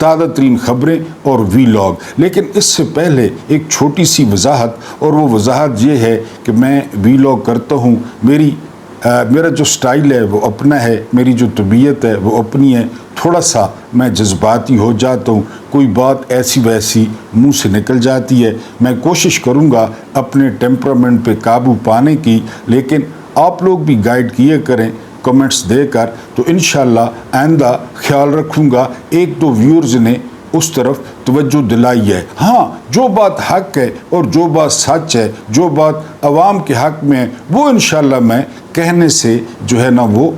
تازہ ترین خبریں اور ویلاگ۔ لیکن اس سے پہلے ایک چھوٹی سی وضاحت، اور وہ وضاحت یہ ہے کہ میں ویلاگ کرتا ہوں، میرا جو سٹائل ہے وہ اپنا ہے، میری جو طبیعت ہے وہ اپنی ہے، تھوڑا سا میں جذباتی ہو جاتا ہوں، کوئی بات ایسی ویسی منہ سے نکل جاتی ہے، میں کوشش کروں گا اپنے ٹیمپرامنٹ پہ قابو پانے کی، لیکن آپ لوگ بھی گائیڈ کیے کریں کمنٹس دے کر، تو انشاءاللہ آئندہ خیال رکھوں گا۔ ایک دو ویورز نے اس طرف توجہ دلائی ہے، ہاں جو بات حق ہے اور جو بات سچ ہے، جو بات عوام کے حق میں ہے، وہ انشاءاللہ میں کہنے سے جو ہے نا وہ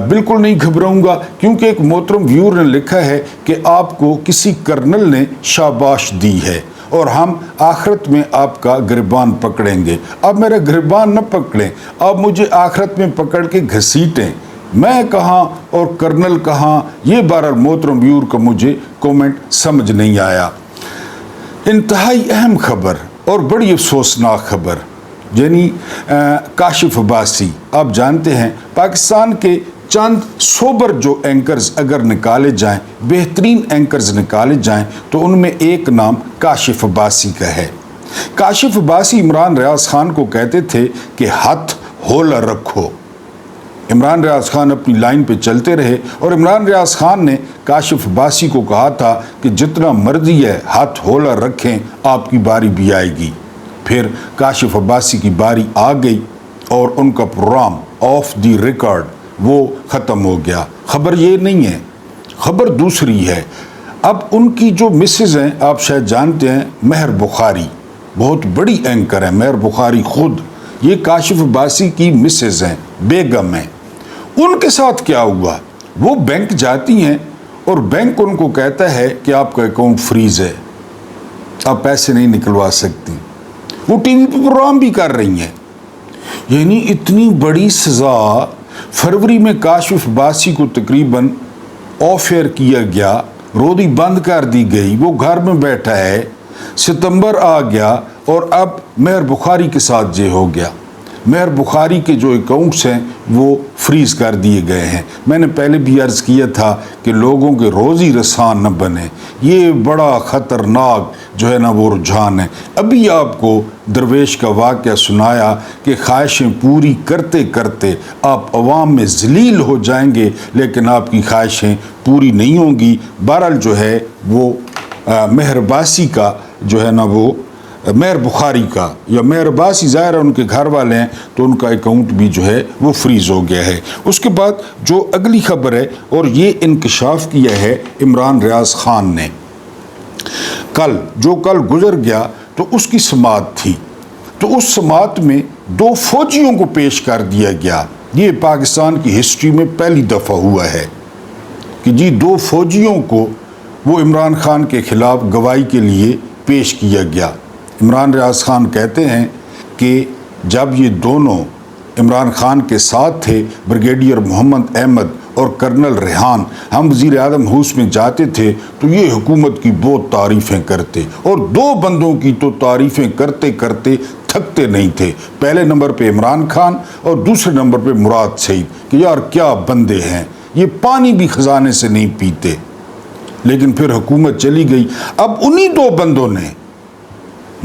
بالکل نہیں گھبراؤں گا، کیونکہ ایک محترم ویور نے لکھا ہے کہ آپ کو کسی کرنل نے شاباش دی ہے اور ہم آخرت میں آپ کا گریبان پکڑیں گے۔ اب میرا گریبان نہ پکڑیں، اب مجھے آخرت میں پکڑ کے گھسیٹیں، میں کہاں اور کرنل کہاں، یہ بہرحال محترم ویور کا مجھے کومنٹ سمجھ نہیں آیا۔ انتہائی اہم خبر اور بڑی افسوسناک خبر، یعنی کاشف عباسی، آپ جانتے ہیں پاکستان کے چند سوبر جو اینکرز اگر نکالے جائیں، بہترین اینکرز نکالے جائیں، تو ان میں ایک نام کاشف عباسی کا ہے۔ کاشف عباسی عمران ریاض خان کو کہتے تھے کہ ہاتھ ہولا رکھو۔ عمران ریاض خان اپنی لائن پہ چلتے رہے اور عمران ریاض خان نے کاشف عباسی کو کہا تھا کہ جتنا مرضی ہے ہاتھ ہولا رکھیں، آپ کی باری بھی آئے گی۔ پھر کاشف عباسی کی باری آ گئی اور ان کا پروگرام آف دی ریکارڈ وہ ختم ہو گیا۔ خبر یہ نہیں ہے، خبر دوسری ہے۔ اب ان کی جو مسز ہیں، آپ شاید جانتے ہیں، مہر بخاری، بہت بڑی اینکر ہے مہر بخاری خود، یہ کاشف عباسی کی مسز ہیں، بیگم ہیں۔ ان کے ساتھ کیا ہوا؟ وہ بینک جاتی ہیں اور بینک ان کو کہتا ہے کہ آپ کا اکاؤنٹ فریز ہے، آپ پیسے نہیں نکلوا سکتی۔ وہ ٹی وی پہ پروگرام بھی کر رہی ہیں، یعنی اتنی بڑی سزا۔ فروری میں کاشف عباسی کو تقریباً آف ایئر کیا گیا، رودی بند کر دی گئی، وہ گھر میں بیٹھا ہے۔ ستمبر آ گیا اور اب مہر بخاری کے ساتھ یہ ہو گیا۔ مہر بخاری کے جو اکاؤنٹس ہیں وہ فریز کر دیے گئے ہیں۔ میں نے پہلے بھی عرض کیا تھا کہ لوگوں کے روزی رسان نہ بنے، یہ بڑا خطرناک جو ہے نا وہ رجحان ہے۔ ابھی آپ کو درویش کا واقعہ سنایا کہ خواہشیں پوری کرتے کرتے آپ عوام میں ذلیل ہو جائیں گے، لیکن آپ کی خواہشیں پوری نہیں ہوں گی۔ بہرحال جو ہے وہ مہر عباسی کا جو ہے نا وہ مہر بخاری کا یا مہر عباسی ظاہر ہے ان کے گھر والے ہیں، تو ان کا اکاؤنٹ بھی جو ہے وہ فریز ہو گیا ہے۔ اس کے بعد جو اگلی خبر ہے، اور یہ انکشاف کیا ہے عمران ریاض خان نے، کل گزر گیا تو اس کی سماعت تھی، تو اس سماعت میں 2 فوجیوں کو پیش کر دیا گیا۔ یہ پاکستان کی ہسٹری میں پہلی دفعہ ہوا ہے کہ جی 2 فوجیوں کو وہ عمران خان کے خلاف گواہی کے لیے پیش کیا گیا۔ عمران ریاض خان کہتے ہیں کہ جب یہ دونوں عمران خان کے ساتھ تھے، بریگیڈیئر محمد احمد اور کرنل ریحان، ہم وزیر اعظم ہاؤس میں جاتے تھے تو یہ حکومت کی بہت تعریفیں کرتے، اور 2 بندوں کی تو تعریفیں کرتے کرتے تھکتے نہیں تھے۔ پہلے نمبر پہ عمران خان اور دوسرے نمبر پہ مراد سعید، کہ یار کیا بندے ہیں، یہ پانی بھی خزانے سے نہیں پیتے۔ لیکن پھر حکومت چلی گئی۔ اب انہی 2 بندوں نے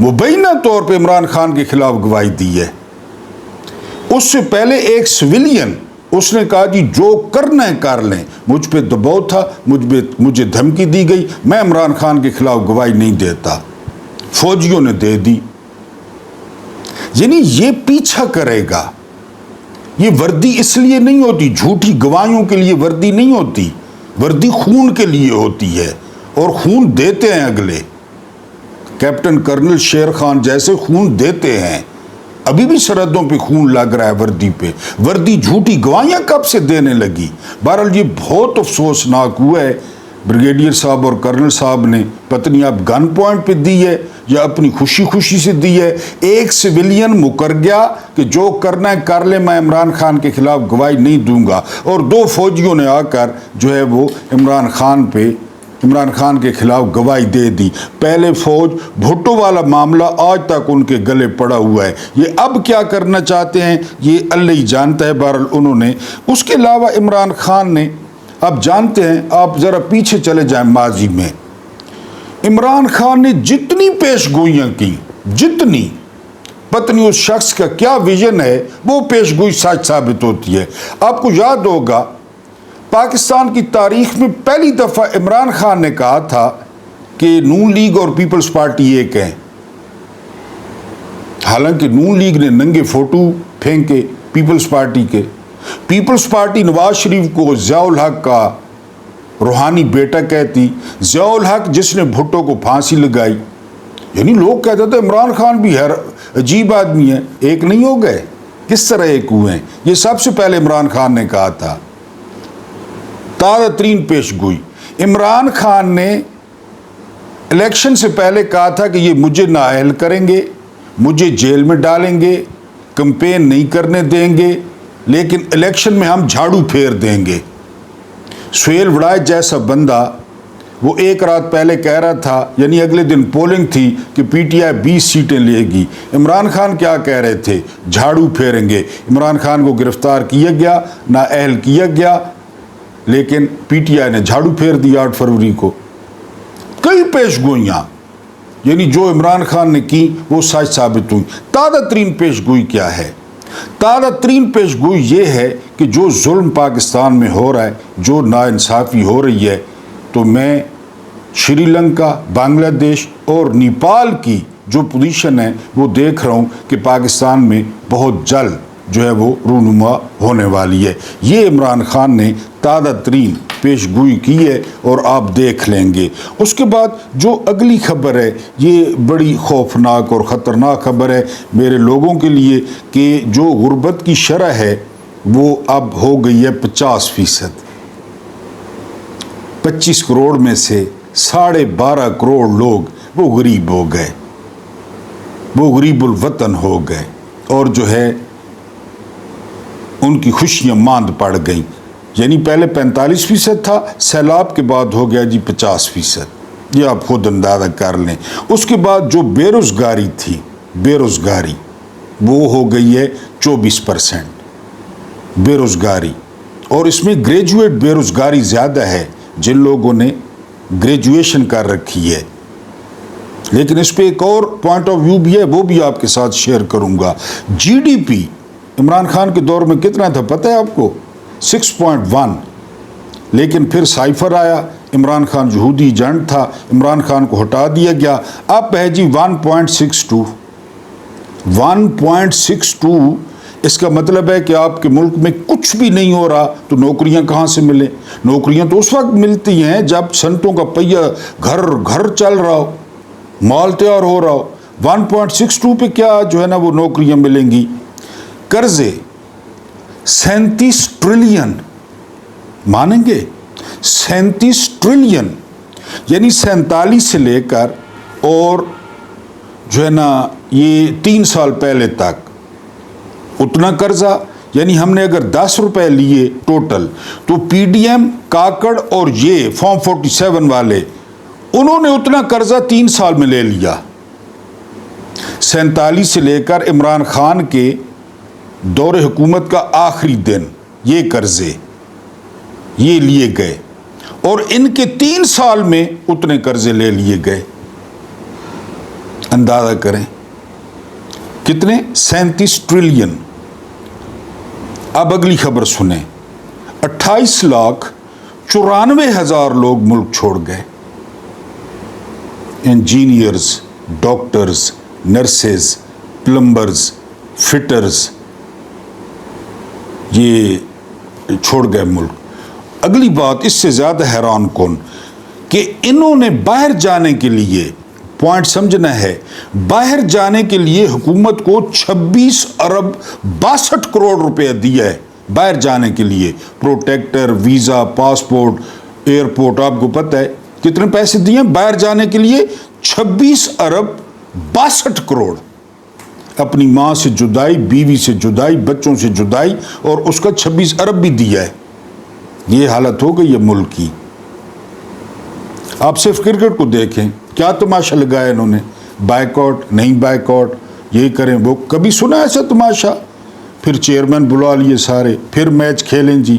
مبینہ طور پہ عمران خان کے خلاف گواہی دی ہے۔ اس سے پہلے ایک سویلین، اس نے کہا جی جو کرنا ہے کر لیں، مجھ پہ دباؤ تھا، مجھے دھمکی دی گئی، میں عمران خان کے خلاف گواہی نہیں دیتا، فوجیوں نے دے دی۔ یعنی یہ پیچھا کرے گا۔ یہ وردی اس لیے نہیں ہوتی، جھوٹی گواہیوں کے لیے وردی نہیں ہوتی، وردی خون کے لیے ہوتی ہے، اور خون دیتے ہیں اگلے۔ کیپٹن کرنل شیر خان جیسے خون دیتے ہیں، ابھی بھی سرحدوں پہ خون لگ رہا ہے وردی پہ۔ وردی جھوٹی گواہیاں کب سے دینے لگی؟ بہرحال یہ بہت افسوسناک ہوا ہے۔ بریگیڈیئر صاحب اور کرنل صاحب نے پتہ نہیں آپ گن پوائنٹ پہ دی ہے یا اپنی خوشی سے دی ہے۔ ایک سویلین مکر گیا کہ جو کرنا ہے کر لے، میں عمران خان کے خلاف گواہی نہیں دوں گا، اور 2 فوجیوں نے آ کر جو ہے وہ عمران خان کے خلاف گواہی دے دی۔ پہلے فوج بھٹو والا معاملہ آج تک ان کے گلے پڑا ہوا ہے، یہ اب کیا کرنا چاہتے ہیں یہ اللہ ہی جانتا ہے۔ بہرحال انہوں نے، اس کے علاوہ عمران خان نے آپ جانتے ہیں، آپ ذرا پیچھے چلے جائیں ماضی میں، عمران خان نے جتنی پیش گوئیاں کی، جتنی، پتہ نہیں اس شخص کا کیا ویژن ہے، وہ پیش گوئی سچ ثابت ہوتی ہے۔ آپ کو یاد ہوگا پاکستان کی تاریخ میں پہلی دفعہ عمران خان نے کہا تھا کہ نون لیگ اور پیپلز پارٹی ایک ہیں، حالانکہ نون لیگ نے ننگے فوٹو پھینکے پیپلز پارٹی کے۔ پیپلز پارٹی نواز شریف کو ضیاء الحق کا روحانی بیٹا کہتی، ضیاء الحق جس نے بھٹو کو پھانسی لگائی، یعنی لوگ کہتے تھے عمران خان بھی عجیب آدمی ہے، ایک نہیں ہو گئے، کس طرح ایک ہوئے ہیں؟ یہ سب سے پہلے عمران خان نے کہا تھا۔ تازہ ترین پیش گوئی، عمران خان نے الیکشن سے پہلے کہا تھا کہ یہ مجھے نااہل کریں گے، مجھے جیل میں ڈالیں گے، کمپین نہیں کرنے دیں گے، لیکن الیکشن میں ہم جھاڑو پھیر دیں گے۔ سہیل وڑائچ جیسا بندہ وہ ایک رات پہلے کہہ رہا تھا، یعنی اگلے دن پولنگ تھی، کہ پی ٹی آئی 20 سیٹیں لے گی۔ عمران خان کیا کہہ رہے تھے؟ جھاڑو پھیریں گے۔ عمران خان کو گرفتار کیا گیا، نااہل کیا گیا، لیکن پی ٹی آئی نے جھاڑو پھیر دیا 8 فروری کو۔ کئی پیش گوئیاں یعنی جو عمران خان نے کی وہ سچ ثابت ہوئی۔ تازہ ترین پیش گوئی کیا ہے؟ تازہ ترین پیش گوئی یہ ہے کہ جو ظلم پاکستان میں ہو رہا ہے، جو ناانصافی ہو رہی ہے، تو میں شری لنکا، بنگلہ دیش اور نیپال کی جو پوزیشن ہے وہ دیکھ رہا ہوں کہ پاکستان میں بہت جلد جو ہے وہ رونما ہونے والی ہے۔ یہ عمران خان نے تازہ ترین پیش گوئی کی ہے اور آپ دیکھ لیں گے۔ اس کے بعد جو اگلی خبر ہے یہ بڑی خوفناک اور خطرناک خبر ہے میرے لوگوں کے لیے، کہ جو غربت کی شرح ہے وہ اب ہو گئی ہے 50%۔ 25 کروڑ میں سے 12.5 کروڑ لوگ وہ غریب ہو گئے، وہ غریب الوطن ہو گئے، اور جو ہے ان کی خوشیاں ماند پڑ گئیں۔ یعنی پہلے 45% تھا، سیلاب کے بعد ہو گیا جی 50%، یہ آپ خود اندازہ کر لیں۔ اس کے بعد جو بے روزگاری تھی، بے روزگاری وہ ہو گئی ہے 24% بے روزگاری، اور اس میں گریجویٹ بے روزگاری زیادہ ہے، جن لوگوں نے گریجویشن کر رکھی ہے۔ لیکن اس پہ ایک اور پوائنٹ آف ویو بھی ہے، وہ بھی آپ کے ساتھ شیئر کروں گا۔ جی ڈی پی عمران خان کے دور میں کتنا تھا پتہ ہے آپ کو؟ 6.1، لیکن پھر سائفر آیا، عمران خان یہودی ایجنٹ تھا، عمران خان کو ہٹا دیا گیا، اب ہے جی 1.62۔ 1.62، اس کا مطلب ہے کہ آپ کے ملک میں کچھ بھی نہیں ہو رہا تو نوکریاں کہاں سے ملیں؟ نوکریاں تو اس وقت ملتی ہیں جب صنعتوں کا پہیہ گھر گھر چل رہا ہو، مال تیار ہو رہا ہو۔ 1.62 پہ کیا جو ہے نا وہ نوکریاں ملیں گی؟ قرضے 37 ٹریلین، مانیں گے 37 ٹریلین، یعنی 47 سے لے کر اور جو ہے نا یہ 3 سال پہلے تک اتنا قرضہ، یعنی ہم نے اگر 10 روپے لیے ٹوٹل، تو پی ڈی ایم، کاکڑ اور یہ فارم 47 والے، انہوں نے اتنا قرضہ 3 سال میں لے لیا۔ 47 سے لے کر عمران خان کے دور حکومت کا آخری دن یہ قرضے یہ لیے گئے، اور ان کے 3 سال میں اتنے قرضے لے لیے گئے۔ اندازہ کریں کتنے؟ 37 ٹریلین۔ اب اگلی خبر سنیں، 28,94,000 لوگ ملک چھوڑ گئے۔ انجینئرز، ڈاکٹرز، نرسز، پلمبرز، فٹرز، یہ چھوڑ گئے ملک۔ اگلی بات اس سے زیادہ حیران کن کہ انہوں نے باہر جانے کے لیے، پوائنٹ سمجھنا ہے، باہر جانے کے لیے حکومت کو 26 ارب 62 کروڑ روپے دیا ہے باہر جانے کے لیے، پروٹیکٹر، ویزا، پاسپورٹ، ایئرپورٹ۔ آپ کو پتہ ہے کتنے پیسے دیے باہر جانے کے لیے؟ 26 ارب 62 کروڑ۔ اپنی ماں سے جدائی، بیوی سے جدائی، بچوں سے جدائی، اور اس کا 26 ارب بھی دیا ہے۔ یہ حالت ہو گئی ہے ملک کی۔ آپ صرف کرکٹ کو دیکھیں، کیا تماشا لگایا انہوں نے، بائیکاٹ، نہیں بائیکاٹ، یہ کریں وہ، کبھی سنا ایسا تماشا؟ پھر چیئرمین بلا لیے سارے، پھر میچ کھیلیں جی۔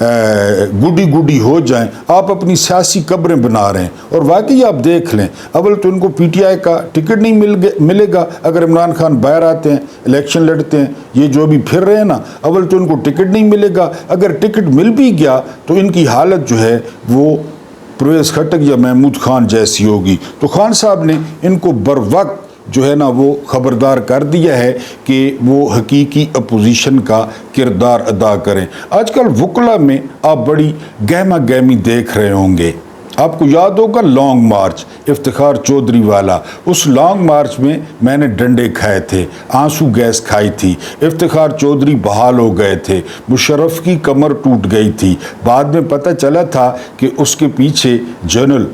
گڈی گڈی ہو جائیں، آپ اپنی سیاسی قبریں بنا رہے ہیں۔ اور واقعی آپ دیکھ لیں، اول تو ان کو پی ٹی آئی کا ٹکٹ نہیں ملے گا اگر عمران خان باہر آتے ہیں، الیکشن لڑتے ہیں، یہ جو بھی پھر رہے ہیں نا، اول تو ان کو ٹکٹ نہیں ملے گا، اگر ٹکٹ مل بھی گیا تو ان کی حالت جو ہے وہ پرویز خٹک یا محمود خان جیسی ہوگی۔ تو خان صاحب نے ان کو بر وقت جو ہے نا وہ خبردار کر دیا ہے کہ وہ حقیقی اپوزیشن کا کردار ادا کریں۔ آج کل وکلا میں آپ بڑی گہما گہمی دیکھ رہے ہوں گے، آپ کو یاد ہوگا لانگ مارچ افتخار چودھری والا، اس لانگ مارچ میں نے ڈنڈے کھائے تھے، آنسو گیس کھائی تھی، افتخار چودھری بحال ہو گئے تھے، مشرف کی کمر ٹوٹ گئی تھی، بعد میں پتہ چلا تھا کہ اس کے پیچھے جنرل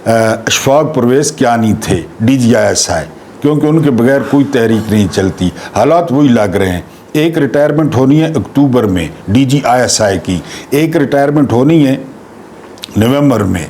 اشفاق پرویز کیانی تھے، D G I S I, کیونکہ ان کے بغیر کوئی تحریک نہیں چلتی۔ حالات وہی لگ رہے ہیں، ایک ریٹائرمنٹ ہونی ہے اکتوبر میں D G I S I کی، ایک ریٹائرمنٹ ہونی ہے نومبر میں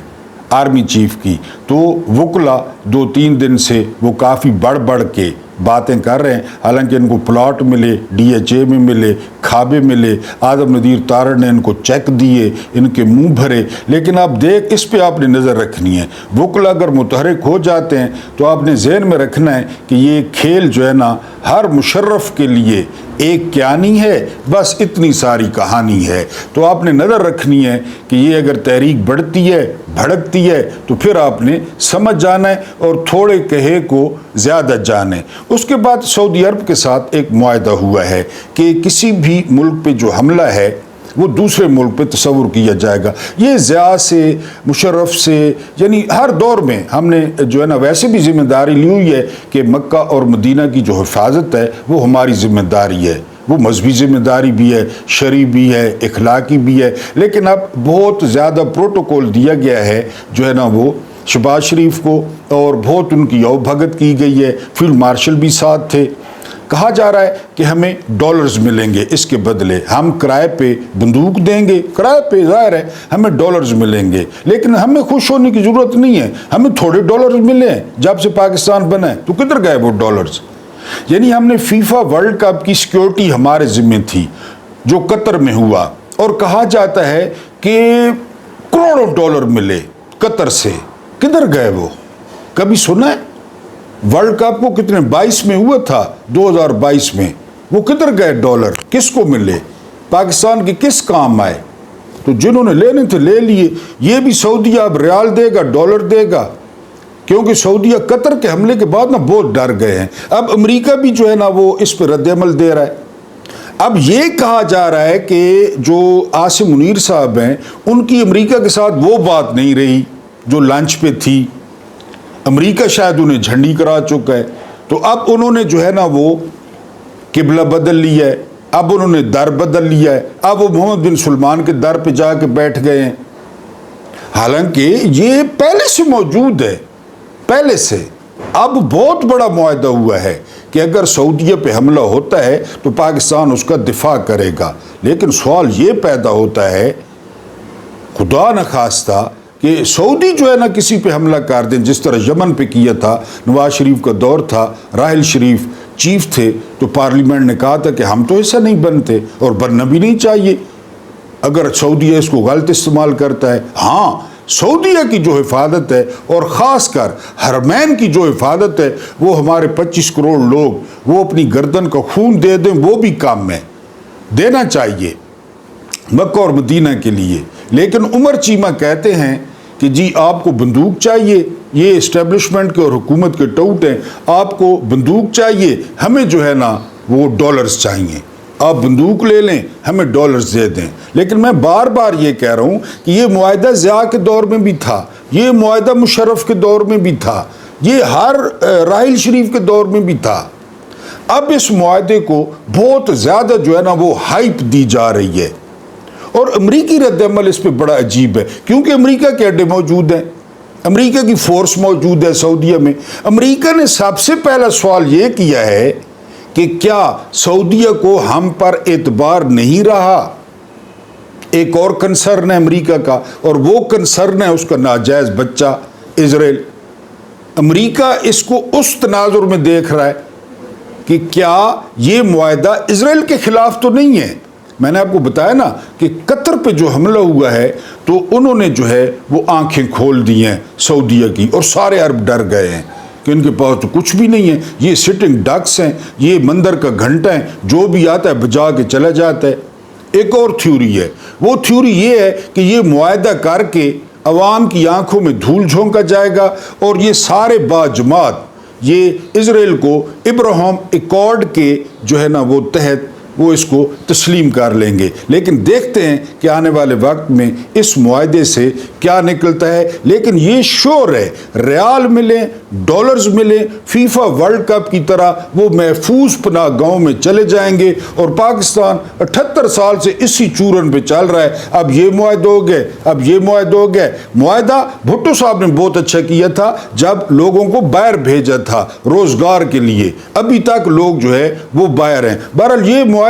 آرمی چیف کی۔ تو وکلا 2-3 دن سے وہ کافی بڑھ کے باتیں کر رہے ہیں، حالانکہ ان کو پلاٹ ملے، ڈی ایچ اے میں ملے، کھابے ملے، آدم ندیر تارڑ نے ان کو چیک دیے، ان کے منہ بھرے، لیکن آپ دیکھ اس پہ آپ نے نظر رکھنی ہے۔ وکلا اگر متحرک ہو جاتے ہیں تو آپ نے ذہن میں رکھنا ہے کہ یہ کھیل جو ہے نا ہر مشرف کے لیے ایک کیانی ہے، بس اتنی ساری کہانی ہے۔ تو آپ نے نظر رکھنی ہے کہ یہ اگر تحریک بڑھتی ہے، بھڑکتی ہے، تو پھر آپ نے سمجھ جانا ہے اور تھوڑے کہے کو زیادہ جانے۔ اس کے بعد سعودی عرب کے ساتھ ایک معاہدہ ہوا ہے کہ کسی بھی ملک پہ جو حملہ ہے وہ دوسرے ملک پہ تصور کیا جائے گا۔ یہ ضیاء سے، مشرف سے، یعنی ہر دور میں ہم نے جو ہے نا ویسے بھی ذمہ داری لی ہوئی ہے کہ مکہ اور مدینہ کی جو حفاظت ہے وہ ہماری ذمہ داری ہے، وہ مذہبی ذمہ داری بھی ہے، شرعی بھی ہے، اخلاقی بھی ہے، لیکن اب بہت زیادہ پروٹوکول دیا گیا ہے جو ہے نا وہ شہباز شریف کو، اور بہت ان کی یو بھگت کی گئی ہے، فیلڈ مارشل بھی ساتھ تھے۔ کہا جا رہا ہے کہ ہمیں ڈالرز ملیں گے، اس کے بدلے ہم کرائے پہ بندوق دیں گے، کرائے پہ ظاہر ہے ہمیں ڈالرز ملیں گے، لیکن ہمیں خوش ہونے کی ضرورت نہیں ہے، ہمیں تھوڑے ڈالرز ملے ہیں جب سے پاکستان بنا ہے، تو کدھر گئے وہ ڈالرز؟ یعنی ہم نے فیفا ورلڈ کپ کی سیکیورٹی ہمارے ذمہ تھی جو قطر میں ہوا، اور کہا جاتا ہے کہ کروڑوں ڈالر ملے قطر سے، کدھر گئے وہ؟ کبھی سنا ہے؟ ورلڈ کپ کو کتنے 22 میں ہوا تھا، 2022 میں، وہ کدھر گئے ڈالر؟ کس کو ملے؟ پاکستان کے کس کام آئے؟ تو جنہوں نے لینے تھے لے لیے۔ یہ بھی سعودیہ اب ریال دے گا، ڈالر دے گا، کیونکہ سعودیہ قطر کے حملے کے بعد نا بہت ڈر گئے ہیں۔ اب امریکہ بھی جو ہے نا وہ اس پہ رد عمل دے رہا ہے۔ اب یہ کہا جا رہا ہے کہ جو عاصم منیر صاحب ہیں ان کی امریکہ کے ساتھ وہ بات نہیں رہی جو لنچ پہ تھی، امریکہ شاید انہیں جھنڈی کرا چکا ہے، تو اب انہوں نے جو ہے نا وہ قبلہ بدل لیا ہے، اب انہوں نے در بدل لیا ہے، اب وہ محمد بن سلمان کے در پہ جا کے بیٹھ گئے ہیں، حالانکہ یہ پہلے سے موجود ہے، پہلے سے۔ اب بہت بڑا معاہدہ ہوا ہے کہ اگر سعودیہ پہ حملہ ہوتا ہے تو پاکستان اس کا دفاع کرے گا، لیکن سوال یہ پیدا ہوتا ہے خدا نخواستہ کہ سعودی جو ہے نا کسی پہ حملہ کر دیں، جس طرح یمن پہ کیا تھا، نواز شریف کا دور تھا، راحل شریف چیف تھے، تو پارلیمنٹ نے کہا تھا کہ ہم تو ایسا نہیں بنتے اور بننا بھی نہیں چاہیے اگر سعودیہ اس کو غلط استعمال کرتا ہے۔ ہاں، سعودیہ کی جو حفاظت ہے اور خاص کر حرمین کی جو حفاظت ہے وہ ہمارے 25 کروڑ لوگ وہ اپنی گردن کا خون دے دیں، وہ بھی کام ہے، دینا چاہیے مکہ اور مدینہ کے لیے۔ لیکن عمر چیمہ کہتے ہیں کہ جی آپ کو بندوق چاہیے، یہ اسٹیبلشمنٹ کے اور حکومت کے ٹوٹ ہیں، آپ کو بندوق چاہیے، ہمیں جو ہے نا وہ ڈالرز چاہیے، آپ بندوق لے لیں، ہمیں ڈالرز دے دیں۔ لیکن میں بار بار یہ کہہ رہا ہوں کہ یہ معاہدہ ضیاء کے دور میں بھی تھا، یہ معاہدہ مشرف کے دور میں بھی تھا، یہ ہر راحل شریف کے دور میں بھی تھا۔ اب اس معاہدے کو بہت زیادہ جو ہے نا وہ ہائپ دی جا رہی ہے، اور امریکی رد عمل اس پہ بڑا عجیب ہے، کیونکہ امریکہ کے اڈے موجود ہیں، امریکہ کی فورس موجود ہے سعودیہ میں۔ امریکہ نے سب سے پہلا سوال یہ کیا ہے کہ کیا سعودیہ کو ہم پر اعتبار نہیں رہا؟ ایک اور کنسرن ہے امریکہ کا، اور وہ کنسرن ہے اس کا ناجائز بچہ اسرائیل۔ امریکہ اس کو اس تناظر میں دیکھ رہا ہے کہ کیا یہ معاہدہ اسرائیل کے خلاف تو نہیں ہے، میں نے آپ کو بتایا نا کہ قطر پہ جو حملہ ہوا ہے تو انہوں نے جو ہے وہ آنکھیں کھول دی ہیں سعودیہ کی، اور سارے عرب ڈر گئے ہیں کہ ان کے پاس تو کچھ بھی نہیں ہے، یہ سٹنگ ڈکس ہیں، یہ مندر کا گھنٹہ ہیں، جو بھی آتا ہے بجا کے چلا جاتا ہے۔ ایک اور تھیوری ہے، وہ تھیوری یہ ہے کہ یہ معاہدہ کر کے عوام کی آنکھوں میں دھول جھونکا جائے گا اور یہ سارے باجماعت یہ اسرائیل کو ابراہیم ایکارڈ کے جو ہے نا وہ تحت وہ اس کو تسلیم کر لیں گے۔ لیکن دیکھتے ہیں کہ آنے والے وقت میں اس معاہدے سے کیا نکلتا ہے، لیکن یہ شور ہے ریال ملیں، ڈالرز ملیں، فیفا ورلڈ کپ کی طرح وہ محفوظ پناہ گاہوں میں چلے جائیں گے، اور پاکستان 78 سال سے اسی چورن پہ چل رہا ہے۔ اب یہ معاہدہ ہو گئے، اب یہ معاہدہ ہو گئے۔ معاہدہ بھٹو صاحب نے بہت اچھا کیا تھا جب لوگوں کو باہر بھیجا تھا روزگار کے لیے، ابھی تک لوگ جو ہے وہ باہر ہیں۔ بہرحال یہ معاہدے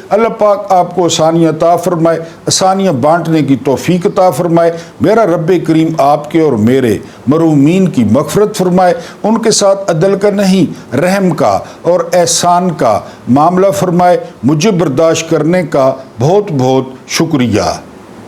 اللہ پاک آپ کو آسانیاں عطا فرمائے، آسانیاں بانٹنے کی توفیق عطا فرمائے۔ میرا رب کریم آپ کے اور میرے مرحومین کی مغفرت فرمائے، ان کے ساتھ عدل کا نہیں رحم کا اور احسان کا معاملہ فرمائے۔ مجھے برداشت کرنے کا بہت بہت شکریہ۔